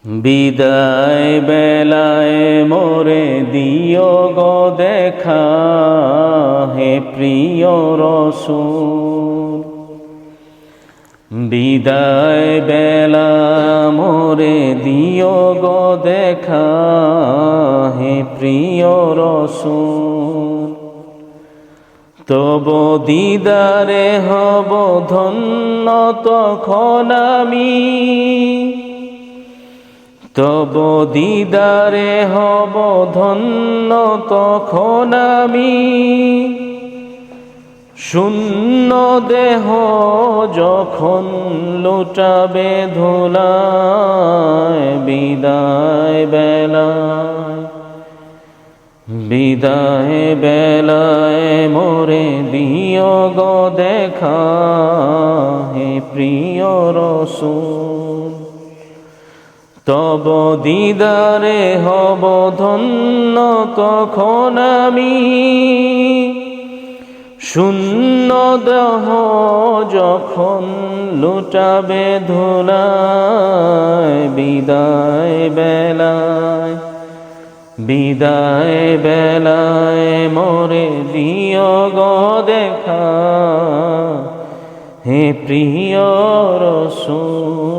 বিদায় বেলায় মোরে দিও গো দেখা, হে প্রিয় রসূল। বিদায় বেলা মোরে দিও গো দেখা, হে প্রিয় রসূল। তব দিদারে হব ধন্য তখন আমি, তব দিদারে হব ধন্য তখন আমি। শূন্য দেহ যখন লুটাবে ধুলায়, বিদায় বেলায়, বিদায় বেলায় মোরে দিও গো দেখা, হে প্রিয় রসূল। তব দিদারে হব ধন্য তখন আমি, শূন্য দেহ যখন লুটাবে ধুলায়, বিদায় বেলায়, বিদায় বেলায় মোরে দিও গো দেখা, হে প্রিয় রসূল।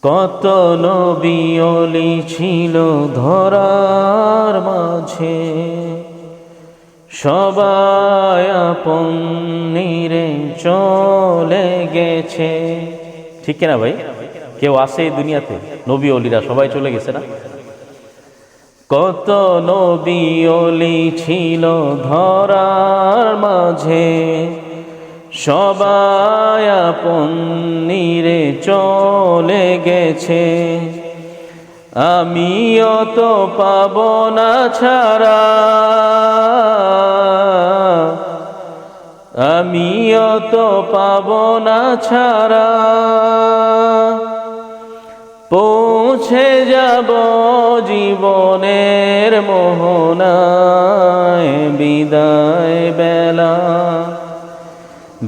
কত নবী ওলি ছিল ধরার মাঝে, সবাই আপন নিরে চলে গেছে। ঠিক কিনা ভাই? কেউ আছে এই দুনিয়াতে? নবী ওলিরা সবাই চলে গেছে না? কত নবী ওলি ছিল ধরার মাঝে, সবাই আপন নিরে চলে গেছে। আমিও তো পাব না ছাড়া, আমিও তো পাব না ছাড়া। পৌঁছে যাব জীবনের মোহনায়, বিদায় বেলা,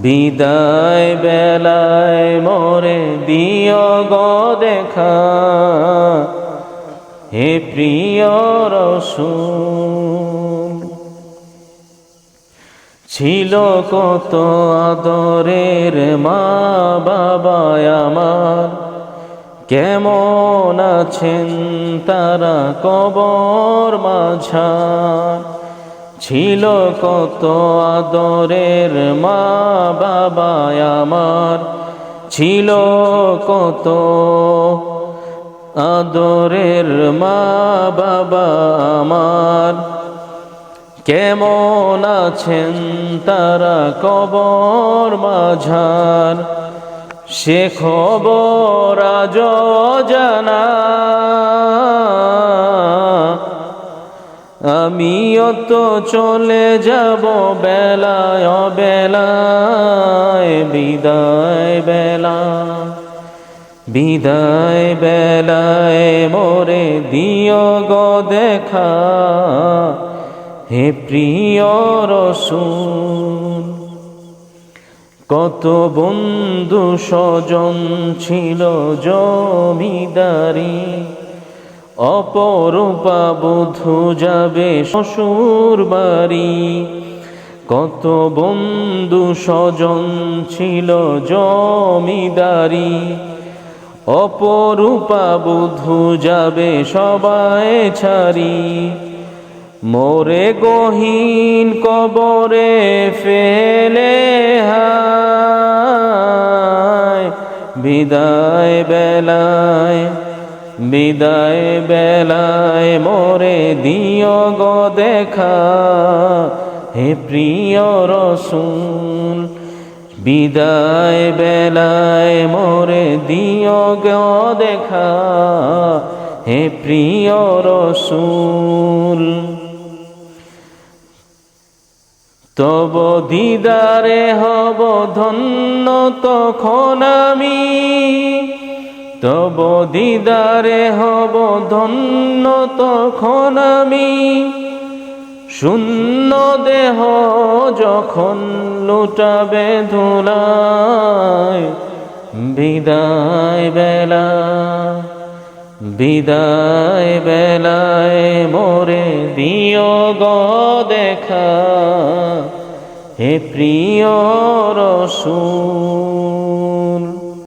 বিদায় বেলায় মোরে দিও গো দেখা, হে প্রিয় রসূল। ছিল কত আদরের মা বাবা আমার, কেমন আছেন তারা কবর মাঝার। ছিল কত আদরের মা বাবা আমার, ছিল কত আদরের মা বাবা আমার। কেমন আছেন তারা কবর মাঝার, সে খবর আজ জানা। আমিও তো চলে যাব বেলায় বেলায়, বিদায় বেলা, বিদায় বেলায় মোরে দিও গো দেখা, হে প্রিয় রসূল। কত বন্ধু স্বজন ছিল জমিদারি, অপরূপা বধূ যাবে শ্বশুর বাড়ি। কত বন্ধু স্বজন ছিল জমিদারি, অপরূপা বধূ যাবে সবাই ছাড়ি। মোরে গহীন কবরে ফেলে হায়, বিদায় বেলায়, বিদায় বেলায় মোরে দিও গো দেখা, হে প্রিয় রসূল। বিদায় বেলায় মোরে দিও গো দেখা, হে প্রিয় রসূল। তব দিদারে হব ধন্য তখন আমি, তব দিদারে হব ধন্য তখন আমি। শূন্য দেহ যখন লুটাবে ধুলায়, বিদায় বেলা, বিদায় বেলায় মোরে দিও গো দেখা, হে প্রিয় রসূল।